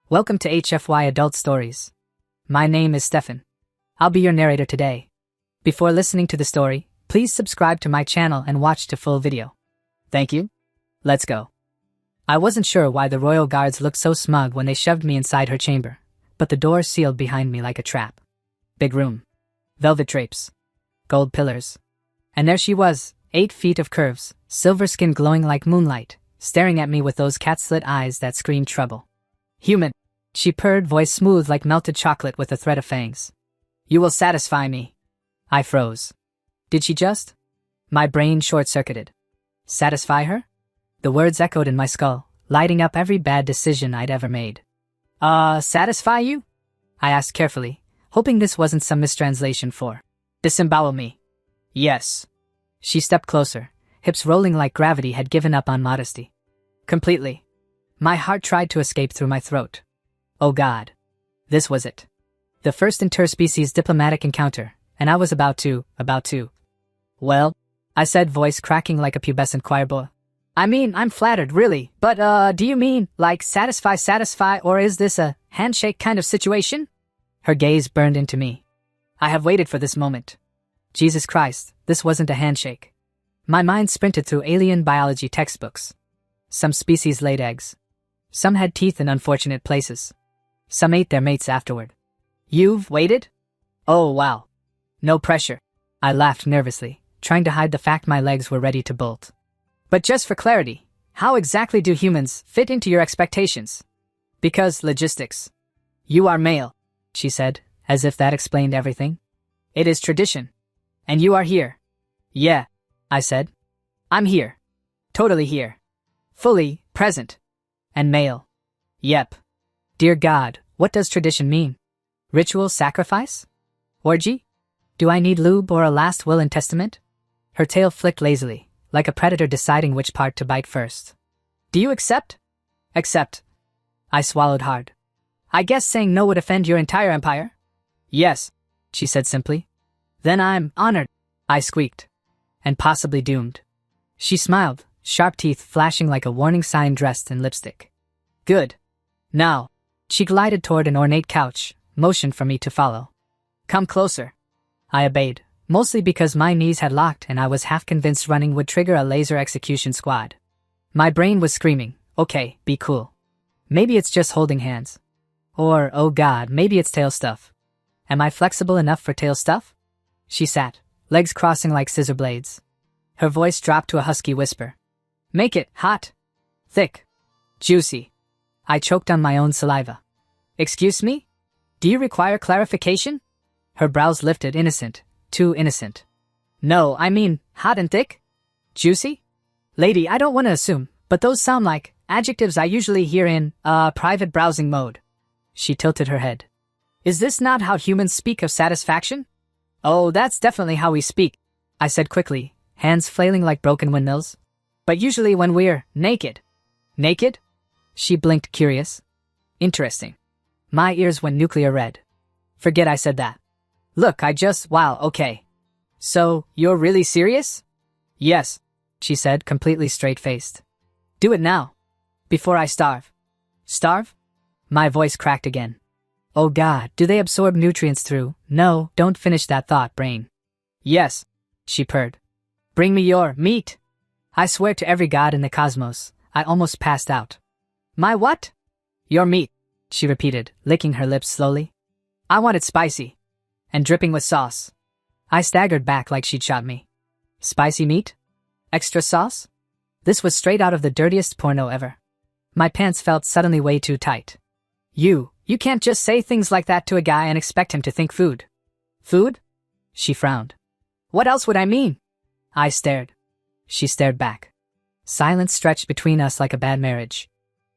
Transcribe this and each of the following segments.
Welcome to HFY Adult Stories. My name is Stefan. I'll be your narrator today. Before listening to the story, please subscribe to my channel and watch the full video. Thank you. Let's go. I wasn't sure why the royal guards looked so smug when they shoved me inside her chamber, but the door sealed behind me like a trap. Big room. Velvet drapes. Gold pillars. And there she was, 8 feet of curves, silver skin glowing like moonlight, staring at me with those cat-slit eyes that screamed trouble. Human, she purred, voice smooth like melted chocolate with a thread of fangs. You will satisfy me. I froze. Did she just? My brain short-circuited. Satisfy her? The words echoed in my skull, lighting up every bad decision I'd ever made. Satisfy you? I asked carefully, hoping this wasn't some mistranslation for disembowel me. Yes. She stepped closer, hips rolling like gravity had given up on modesty. Completely. My heart tried to escape through my throat. Oh God. This was it. The first interspecies diplomatic encounter, and I was about to. Well, I said, voice cracking like a pubescent choir boy. I mean, I'm flattered, really, but do you mean, like, satisfy, or is this a handshake kind of situation? Her gaze burned into me. I have waited for this moment. Jesus Christ, this wasn't a handshake. My mind sprinted through alien biology textbooks. Some species laid eggs. Some had teeth in unfortunate places. Some ate their mates afterward. You've waited? Oh, wow. No pressure. I laughed nervously, trying to hide the fact my legs were ready to bolt. But just for clarity, how exactly do humans fit into your expectations? Because logistics. You are male, she said, as if that explained everything. It is tradition. And you are here. Yeah, I said. I'm here. Totally here. Fully present. And male. Yep. Dear God, what does tradition mean? Ritual sacrifice? Orgy? Do I need lube or a last will and testament? Her tail flicked lazily, like a predator deciding which part to bite first. Do you accept? Accept. I swallowed hard. I guess saying no would offend your entire empire? Yes, she said simply. Then I'm honored, I squeaked. And possibly doomed. She smiled, sharp teeth flashing like a warning sign dressed in lipstick. Good. Now. She glided toward an ornate couch, motioned for me to follow. Come closer. I obeyed, mostly because my knees had locked and I was half convinced running would trigger a laser execution squad. My brain was screaming, okay, be cool. Maybe it's just holding hands. Or, oh God, maybe it's tail stuff. Am I flexible enough for tail stuff? She sat, legs crossing like scissor blades. Her voice dropped to a husky whisper. Make it hot. Thick. Juicy. I choked on my own saliva. Excuse me? Do you require clarification? Her brows lifted, innocent. Too innocent. No, I mean, hot and thick? Juicy? Lady, I don't want to assume, but those sound like adjectives I usually hear in, private browsing mode. She tilted her head. Is this not how humans speak of satisfaction? Oh, that's definitely how we speak, I said quickly, hands flailing like broken windmills. But usually when we're naked. Naked? She blinked, curious. Interesting. My ears went nuclear red. Forget I said that. Look, wow, okay. So, you're really serious? Yes, she said, completely straight-faced. Do it now. Before I starve. Starve? My voice cracked again. Oh God, do they absorb nutrients through? No, don't finish that thought, brain. Yes, she purred. Bring me your meat. I swear to every god in the cosmos, I almost passed out. My what? Your meat, she repeated, licking her lips slowly. I want it spicy. And dripping with sauce. I staggered back like she'd shot me. Spicy meat? Extra sauce? This was straight out of the dirtiest porno ever. My pants felt suddenly way too tight. You can't just say things like that to a guy and expect him to think food. Food? She frowned. What else would I mean? I stared. She stared back. Silence stretched between us like a bad marriage.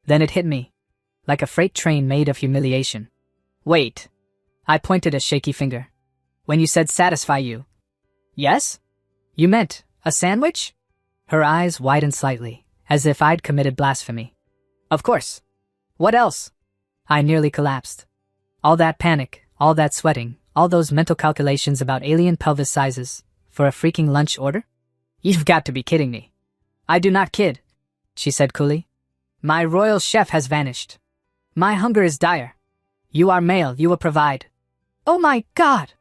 Then it hit me. Like a freight train made of humiliation. Wait. I pointed a shaky finger. When you said satisfy you. Yes? You meant a sandwich? Her eyes widened slightly, as if I'd committed blasphemy. Of course. What else? I nearly collapsed. All that panic, all that sweating, all those mental calculations about alien pelvis sizes, for a freaking lunch order? You've got to be kidding me. I do not kid, she said coolly. My royal chef has vanished. My hunger is dire. You are male, you will provide. Oh my God!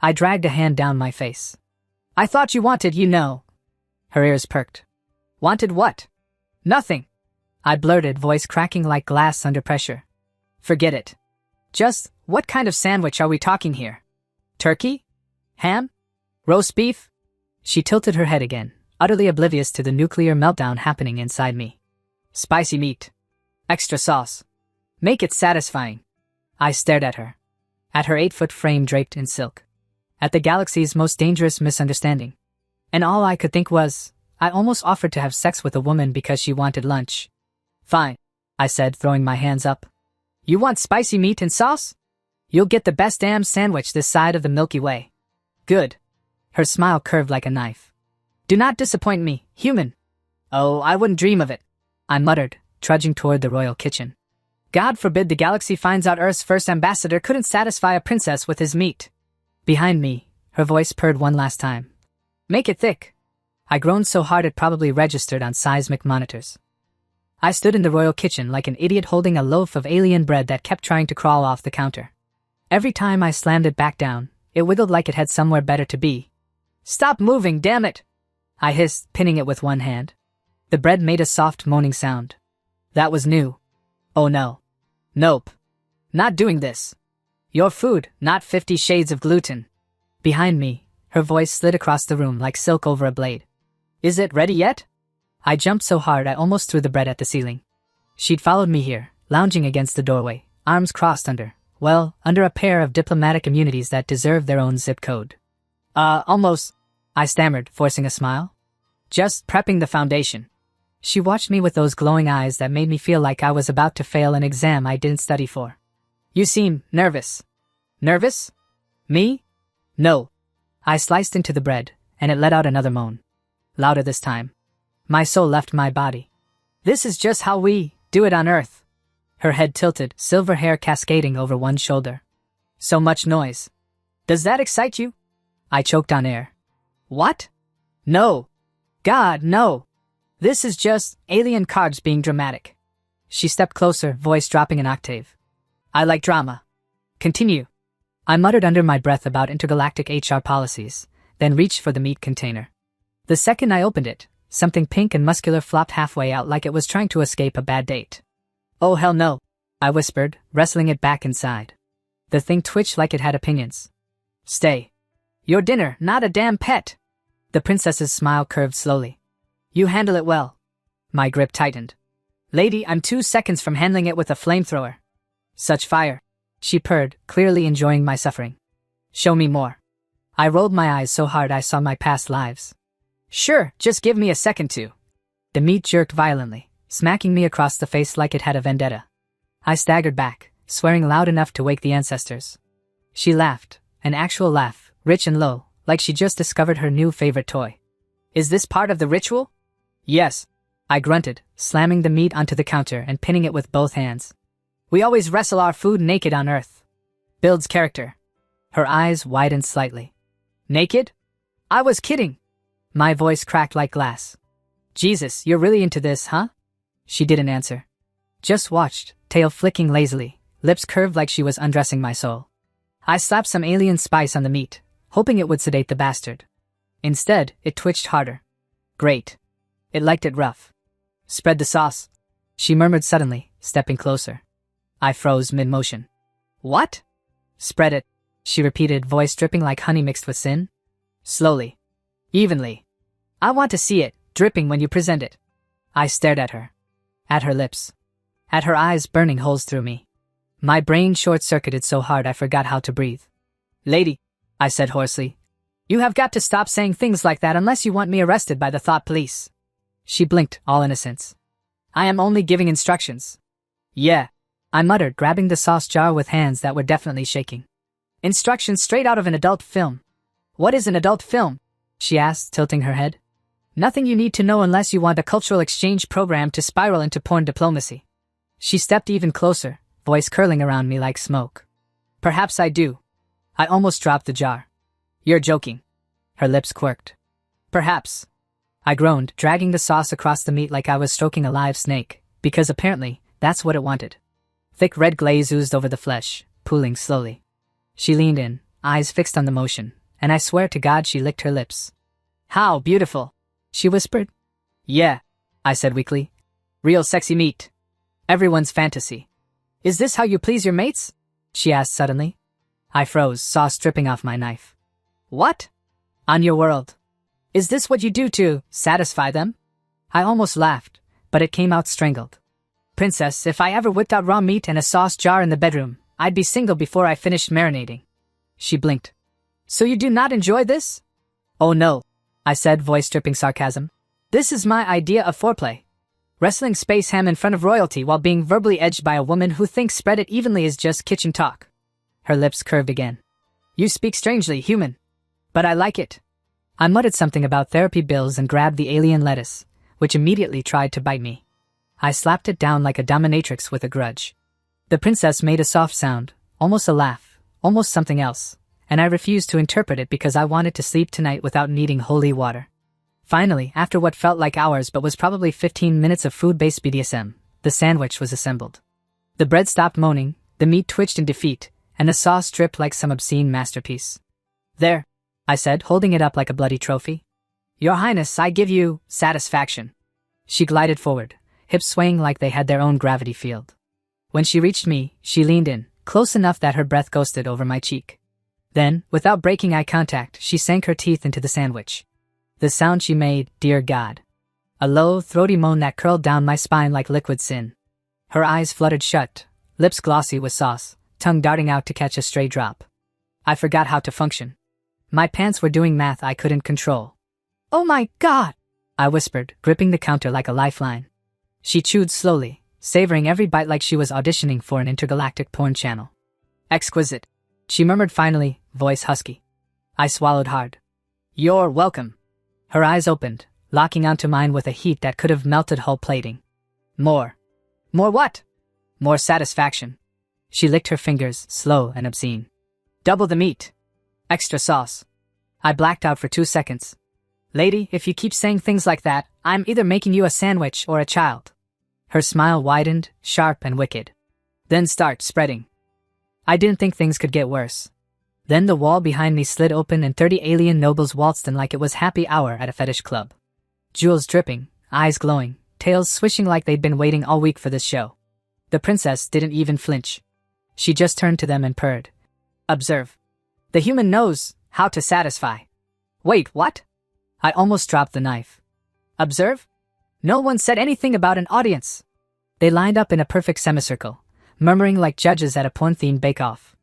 I dragged a hand down my face. I thought you wanted, you know. Her ears perked. Wanted what? Nothing. I blurted, voice cracking like glass under pressure. Forget it. Just, what kind of sandwich are we talking here? Turkey? Ham? Roast beef? She tilted her head again, utterly oblivious to the nuclear meltdown happening inside me. Spicy meat. Extra sauce. Make it satisfying. I stared at her. At her 8-foot frame draped in silk. At the galaxy's most dangerous misunderstanding. And all I could think was, I almost offered to have sex with a woman because she wanted lunch. Fine, I said, throwing my hands up. You want spicy meat and sauce? You'll get the best damn sandwich this side of the Milky Way. Good. Her smile curved like a knife. Do not disappoint me, human. Oh, I wouldn't dream of it, I muttered, trudging toward the royal kitchen. God forbid the galaxy finds out Earth's first ambassador couldn't satisfy a princess with his meat. Behind me, her voice purred one last time. Make it thick. I groaned so hard it probably registered on seismic monitors. I stood in the royal kitchen like an idiot holding a loaf of alien bread that kept trying to crawl off the counter. Every time I slammed it back down, it wiggled like it had somewhere better to be. Stop moving, damn it! I hissed, pinning it with one hand. The bread made a soft moaning sound. That was new. Oh no. Nope. Not doing this. Your food, not 50 shades of gluten. Behind me, her voice slid across the room like silk over a blade. Is it ready yet? I jumped so hard I almost threw the bread at the ceiling. She'd followed me here, lounging against the doorway, arms crossed under a pair of diplomatic immunities that deserve their own zip code. Almost, I stammered, forcing a smile. Just prepping the foundation. She watched me with those glowing eyes that made me feel like I was about to fail an exam I didn't study for. You seem nervous. Nervous? Me? No. I sliced into the bread, and it let out another moan. Louder this time. My soul left my body. This is just how we do it on Earth. Her head tilted, silver hair cascading over one shoulder. So much noise. Does that excite you? I choked on air. What? No. God, no. This is just alien cards being dramatic. She stepped closer, voice dropping an octave. I like drama. Continue. I muttered under my breath about intergalactic HR policies, then reached for the meat container. The second I opened it, something pink and muscular flopped halfway out like it was trying to escape a bad date. Oh hell no, I whispered, wrestling it back inside. The thing twitched like it had opinions. Stay. Your dinner, not a damn pet. The princess's smile curved slowly. You handle it well. My grip tightened. Lady, I'm 2 seconds from handling it with a flamethrower. Such fire. She purred, clearly enjoying my suffering. Show me more. I rolled my eyes so hard I saw my past lives. Sure, just give me a second to. The meat jerked violently, smacking me across the face like it had a vendetta. I staggered back, swearing loud enough to wake the ancestors. She laughed, an actual laugh, rich and low, like she just discovered her new favorite toy. Is this part of the ritual? Yes, I grunted, slamming the meat onto the counter and pinning it with both hands. We always wrestle our food naked on Earth. Builds character. Her eyes widened slightly. Naked? I was kidding. My voice cracked like glass. Jesus, you're really into this, huh? She didn't answer. Just watched, tail flicking lazily, lips curved like she was undressing my soul. I slapped some alien spice on the meat, hoping it would sedate the bastard. Instead, it twitched harder. Great. It liked it rough. Spread the sauce, she murmured suddenly, stepping closer. I froze mid-motion. What? Spread it, she repeated, voice dripping like honey mixed with sin. Slowly. Evenly. I want to see it, dripping when you present it. I stared at her. At her lips. At her eyes burning holes through me. My brain short-circuited so hard I forgot how to breathe. Lady, I said hoarsely. You have got to stop saying things like that unless you want me arrested by the thought police. She blinked, all innocence. I am only giving instructions. Yeah, I muttered, grabbing the sauce jar with hands that were definitely shaking. Instructions straight out of an adult film. What is an adult film? She asked, tilting her head. Nothing you need to know unless you want a cultural exchange program to spiral into porn diplomacy. She stepped even closer, voice curling around me like smoke. Perhaps I do. I almost dropped the jar. You're joking. Her lips quirked. Perhaps. I groaned, dragging the sauce across the meat like I was stroking a live snake, because apparently, that's what it wanted. Thick red glaze oozed over the flesh, pooling slowly. She leaned in, eyes fixed on the motion, and I swear to God she licked her lips. "How beautiful," she whispered. "Yeah," I said weakly. "Real sexy meat. Everyone's fantasy." "Is this how you please your mates?" she asked suddenly. I froze, sauce dripping off my knife. "What? On your world? Is this what you do to satisfy them?" I almost laughed, but it came out strangled. "Princess, if I ever whipped out raw meat and a sauce jar in the bedroom, I'd be single before I finished marinating." She blinked. "So you do not enjoy this?" "Oh no," I said, voice dripping sarcasm. "This is my idea of foreplay. Wrestling space ham in front of royalty while being verbally edged by a woman who thinks spread it evenly is just kitchen talk." Her lips curved again. "You speak strangely, human. But I like it." I muttered something about therapy bills and grabbed the alien lettuce, which immediately tried to bite me. I slapped it down like a dominatrix with a grudge. The princess made a soft sound, almost a laugh, almost something else, and I refused to interpret it because I wanted to sleep tonight without needing holy water. Finally, after what felt like hours but was probably 15 minutes of food-based BDSM, the sandwich was assembled. The bread stopped moaning, the meat twitched in defeat, and the sauce dripped like some obscene masterpiece. "There," I said, holding it up like a bloody trophy. "Your Highness, I give you satisfaction." She glided forward, hips swaying like they had their own gravity field. When she reached me, she leaned in, close enough that her breath ghosted over my cheek. Then, without breaking eye contact, she sank her teeth into the sandwich. The sound she made, dear God. A low, throaty moan that curled down my spine like liquid sin. Her eyes fluttered shut, lips glossy with sauce, tongue darting out to catch a stray drop. I forgot how to function. My pants were doing math I couldn't control. "Oh my God!" I whispered, gripping the counter like a lifeline. She chewed slowly, savoring every bite like she was auditioning for an intergalactic porn channel. "Exquisite," she murmured finally, voice husky. I swallowed hard. "You're welcome." Her eyes opened, locking onto mine with a heat that could have melted hull plating. "More." "More what?" "More satisfaction." She licked her fingers, slow and obscene. "Double the meat. Extra sauce." I blacked out for 2 seconds. "Lady, if you keep saying things like that, I'm either making you a sandwich or a child." Her smile widened, sharp and wicked. "Then start spreading." I didn't think things could get worse. Then the wall behind me slid open and 30 alien nobles waltzed in like it was happy hour at a fetish club. Jewels dripping, eyes glowing, tails swishing like they'd been waiting all week for this show. The princess didn't even flinch. She just turned to them and purred. "Observe. The human knows how to satisfy." "Wait, what?" I almost dropped the knife. "Observe? No one said anything about an audience." They lined up in a perfect semicircle, murmuring like judges at a porn-themed bake-off.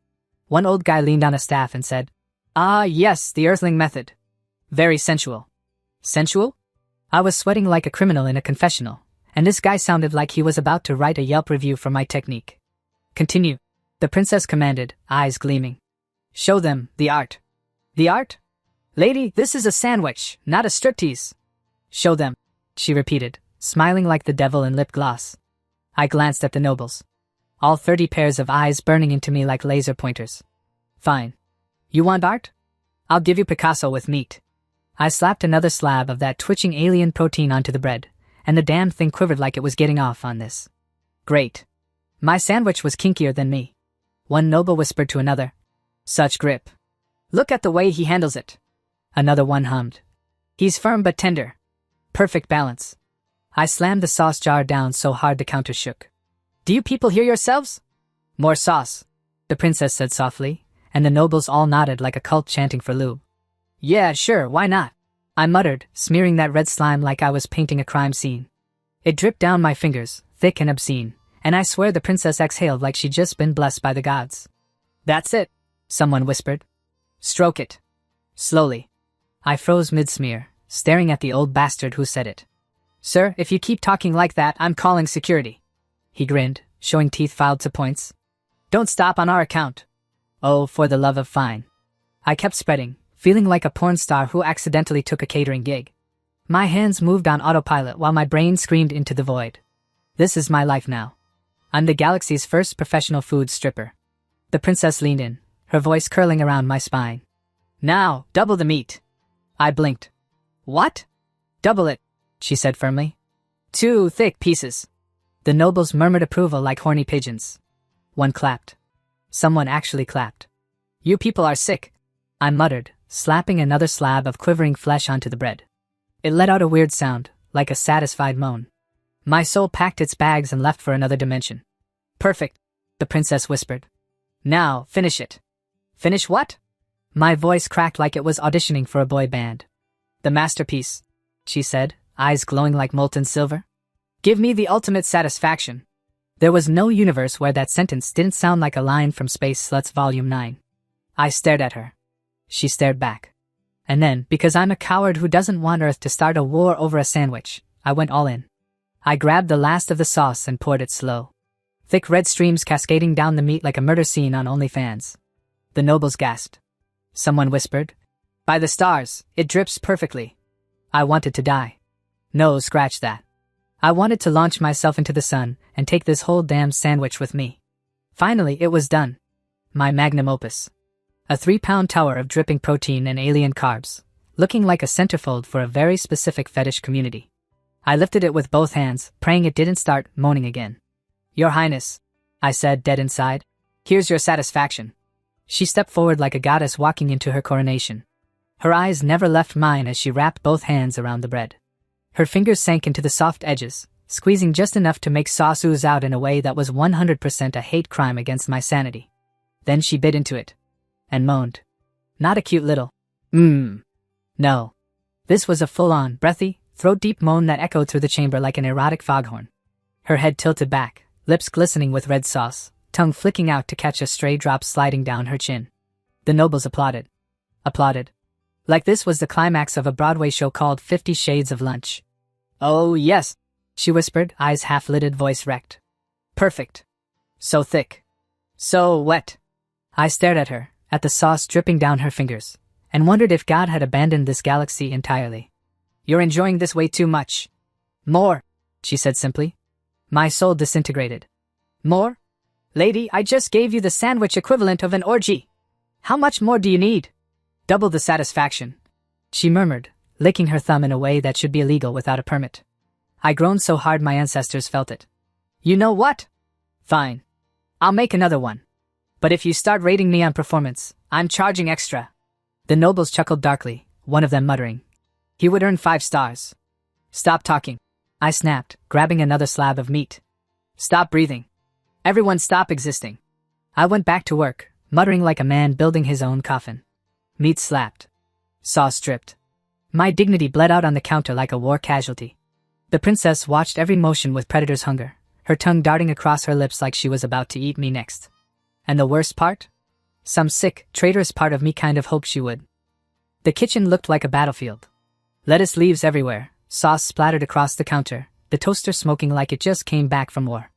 One old guy leaned on a staff and said, "Ah, yes, the earthling method. Very sensual." Sensual? I was sweating like a criminal in a confessional, and this guy sounded like he was about to write a Yelp review for my technique. "Continue," the princess commanded, eyes gleaming. "Show them the art." "The art? Lady, this is a sandwich, not a striptease." "Show them," she repeated, smiling like the devil in lip gloss. I glanced at the nobles. All 30 pairs of eyes burning into me like laser pointers. "Fine. You want art? I'll give you Picasso with meat." I slapped another slab of that twitching alien protein onto the bread, and the damn thing quivered like it was getting off on this. Great. My sandwich was kinkier than me. One noble whispered to another, "Such grip. Look at the way he handles it." Another one hummed, "He's firm but tender. Perfect balance." I slammed the sauce jar down so hard the counter shook. "Do you people hear yourselves?" "More sauce," the princess said softly, and the nobles all nodded like a cult chanting for lube. "Yeah, sure, why not?" I muttered, smearing that red slime like I was painting a crime scene. It dripped down my fingers, thick and obscene, and I swear the princess exhaled like she'd just been blessed by the gods. "That's it," someone whispered. "Stroke it. Slowly." I froze mid-smear, staring at the old bastard who said it. "Sir, if you keep talking like that, I'm calling security." He grinned, showing teeth filed to points. "Don't stop on our account." "Oh, for the love of fine." I kept spreading, feeling like a porn star who accidentally took a catering gig. My hands moved on autopilot while my brain screamed into the void. This is my life now. I'm the galaxy's first professional food stripper. The princess leaned in, her voice curling around my spine. "Now, double the meat." I blinked. "What?" "Double it," she said firmly. 2 thick pieces." The nobles murmured approval like horny pigeons. One clapped. Someone actually clapped. You people are sick, I muttered, slapping another slab of quivering flesh onto the bread. It let out a weird sound, like a satisfied moan. My soul packed its bags and left for another dimension. Perfect, the princess whispered. Now, finish it. Finish what? My voice cracked like it was auditioning for a boy band. The masterpiece, she said, eyes glowing like molten silver. Give me the ultimate satisfaction. There was no universe where that sentence didn't sound like a line from Space Sluts Volume 9. I stared at her. She stared back. And then, because I'm a coward who doesn't want Earth to start a war over a sandwich, I went all in. I grabbed the last of the sauce and poured it slow. Thick red streams cascading down the meat like a murder scene on OnlyFans. The nobles gasped. Someone whispered, By the stars, it drips perfectly. I wanted to die. No, scratch that. I wanted to launch myself into the sun and take this whole damn sandwich with me. Finally, it was done. My magnum opus. A 3-pound tower of dripping protein and alien carbs, looking like a centerfold for a very specific fetish community. I lifted it with both hands, praying it didn't start moaning again. Your Highness, I said, dead inside. Here's your satisfaction. She stepped forward like a goddess walking into her coronation. Her eyes never left mine as she wrapped both hands around the bread. Her fingers sank into the soft edges, squeezing just enough to make sauce ooze out in a way that was 100% a hate crime against my sanity. Then she bit into it. And moaned. Not a cute little, No. This was a full-on, breathy, throat-deep moan that echoed through the chamber like an erotic foghorn. Her head tilted back, lips glistening with red sauce, tongue flicking out to catch a stray drop sliding down her chin. The nobles applauded. Applauded. Like this was the climax of a Broadway show called 50 Shades of Lunch. Oh, yes, she whispered, eyes half-lidded, voice wrecked. Perfect. So thick. So wet. I stared at her, at the sauce dripping down her fingers, and wondered if God had abandoned this galaxy entirely. You're enjoying this way too much. More, she said simply. My soul disintegrated. More? Lady, I just gave you the sandwich equivalent of an orgy. How much more do you need? Double the satisfaction, she murmured, licking her thumb in a way that should be illegal without a permit. I groaned so hard my ancestors felt it. You know what? Fine. I'll make another one. But if you start rating me on performance, I'm charging extra. The nobles chuckled darkly, one of them muttering. He would earn 5 stars. Stop talking, I snapped, grabbing another slab of meat. Stop breathing. Everyone stop existing. I went back to work, muttering like a man building his own coffin. Meat slapped. Sauce dripped. My dignity bled out on the counter like a war casualty. The princess watched every motion with predator's hunger, her tongue darting across her lips like she was about to eat me next. And the worst part? Some sick, traitorous part of me kind of hoped she would. The kitchen looked like a battlefield. Lettuce leaves everywhere, sauce splattered across the counter, the toaster smoking like it just came back from war.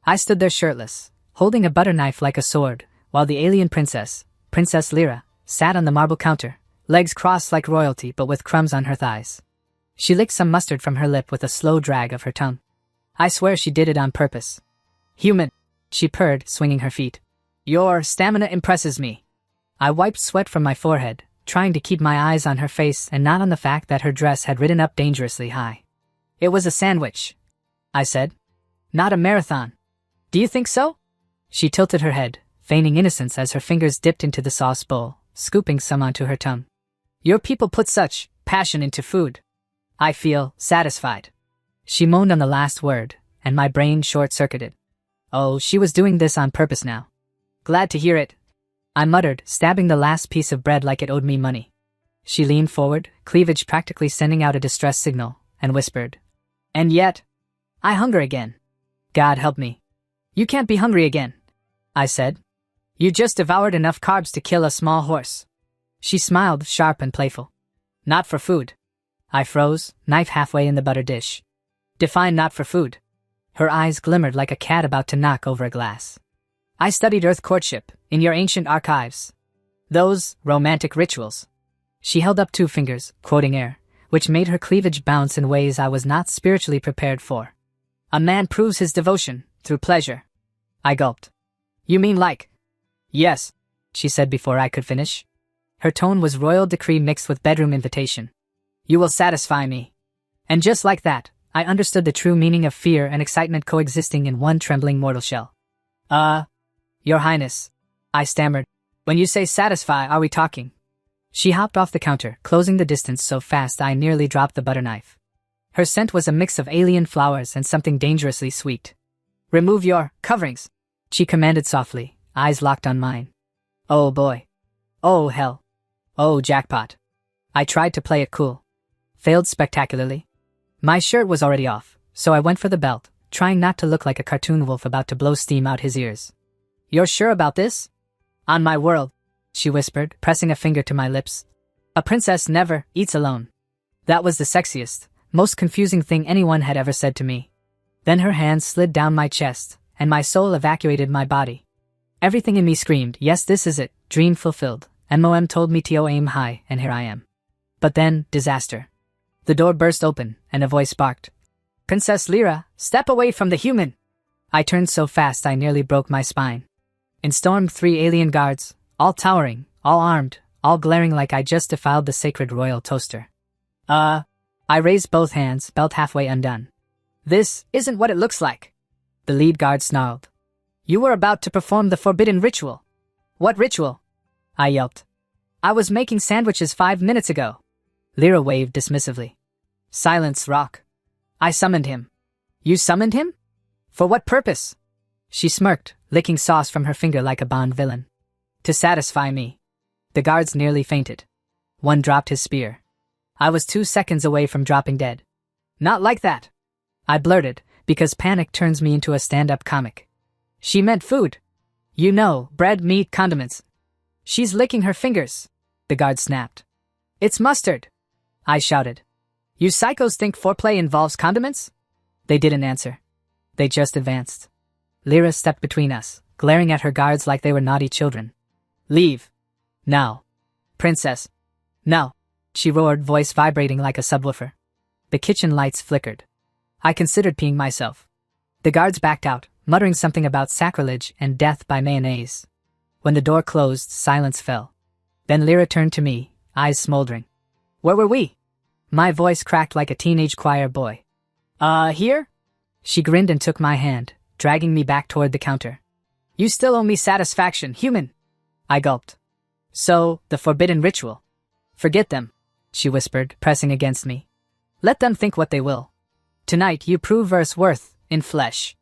I stood there shirtless, holding a butter knife like a sword, while the alien princess, Princess Lyra, sat on the marble counter, legs crossed like royalty but with crumbs on her thighs. She licked some mustard from her lip with a slow drag of her tongue. I swear she did it on purpose. Human, she purred, swinging her feet. Your stamina impresses me. I wiped sweat from my forehead, trying to keep my eyes on her face and not on the fact that her dress had ridden up dangerously high. It was a sandwich, I said. Not a marathon. Do you think so? She tilted her head, feigning innocence as her fingers dipped into the sauce bowl, scooping some onto her tongue. Your people put such passion into food. I feel satisfied. She moaned on the last word, and my brain short-circuited. Oh, she was doing this on purpose now. Glad to hear it, I muttered, stabbing the last piece of bread like it owed me money. She leaned forward, cleavage practically sending out a distress signal, and whispered. And yet, I hunger again. God help me. You can't be hungry again, I said. You just devoured enough carbs to kill a small horse. She smiled, sharp and playful. Not for food. I froze, knife halfway in the butter dish. Define not for food. Her eyes glimmered like a cat about to knock over a glass. I studied Earth courtship in your ancient archives. Those romantic rituals. She held up 2 fingers, quoting air, which made her cleavage bounce in ways I was not spiritually prepared for. A man proves his devotion through pleasure. I gulped. You mean like? Yes, she said before I could finish. Her tone was royal decree mixed with bedroom invitation. You will satisfy me. And just like that, I understood the true meaning of fear and excitement coexisting in one trembling mortal shell. Your Highness. I stammered. When you say satisfy, are we talking? She hopped off the counter, closing the distance so fast I nearly dropped the butter knife. Her scent was a mix of alien flowers and something dangerously sweet. Remove your coverings, she commanded softly, eyes locked on mine. Oh boy. Oh hell. Oh jackpot. I tried to play it cool. Failed spectacularly. My shirt was already off, so I went for the belt, trying not to look like a cartoon wolf about to blow steam out his ears. You're sure about this? On my world, she whispered, pressing a finger to my lips. A princess never eats alone. That was the sexiest, most confusing thing anyone had ever said to me. Then her hand slid down my chest, and my soul evacuated my body. Everything in me screamed, yes, this is it, dream fulfilled. MOM told me to aim high, and here I am. But then, disaster. The door burst open, and a voice barked. Princess Lyra, step away from the human! I turned so fast I nearly broke my spine. In stormed 3 alien guards, all towering, all armed, all glaring like I just defiled the sacred royal toaster. I raised both hands, belt halfway undone. This isn't what it looks like. The lead guard snarled. You were about to perform the forbidden ritual. What ritual? I yelped. I was making sandwiches 5 minutes ago. Lyra waved dismissively. Silence, Rock. I summoned him. You summoned him? For what purpose? She smirked, licking sauce from her finger like a Bond villain. To satisfy me. The guards nearly fainted. One dropped his spear. I was 2 seconds away from dropping dead. Not like that, I blurted, because panic turns me into a stand-up comic. She meant food. You know, bread, meat, condiments. She's licking her fingers, the guard snapped. It's mustard, I shouted. You psychos think foreplay involves condiments? They didn't answer. They just advanced. Lyra stepped between us, glaring at her guards like they were naughty children. Leave. Now. Princess. No, she roared, voice vibrating like a subwoofer. The kitchen lights flickered. I considered peeing myself. The guards backed out, muttering something about sacrilege and death by mayonnaise. When the door closed, silence fell. Then Lyra turned to me, eyes smoldering. Where were we? My voice cracked like a teenage choir boy. Here? She grinned and took my hand, dragging me back toward the counter. You still owe me satisfaction, human. I gulped. So, the forbidden ritual. Forget them, she whispered, pressing against me. Let them think what they will. Tonight you prove verse worth, in flesh.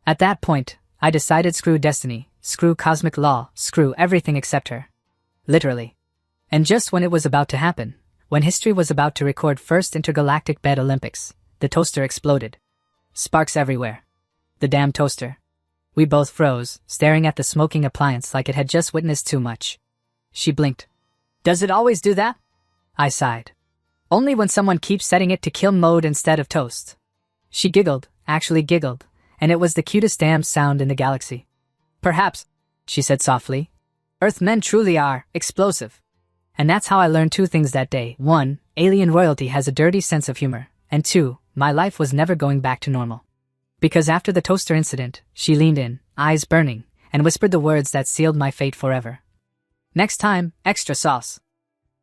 At that point, I decided screw destiny, screw cosmic law, screw everything except her. Literally. And just when it was about to happen, when history was about to record first intergalactic bed Olympics, the toaster exploded. Sparks everywhere. The damn toaster. We both froze, staring at the smoking appliance like it had just witnessed too much. She blinked. Does it always do that? I sighed. Only when someone keeps setting it to kill mode instead of toast. She giggled, actually giggled, and it was the cutest damn sound in the galaxy. Perhaps, she said softly, Earthmen truly are explosive. And that's how I learned 2 things that day. 1, alien royalty has a dirty sense of humor, and 2, my life was never going back to normal. Because after the toaster incident, she leaned in, eyes burning, and whispered the words that sealed my fate forever. Next time, extra sauce.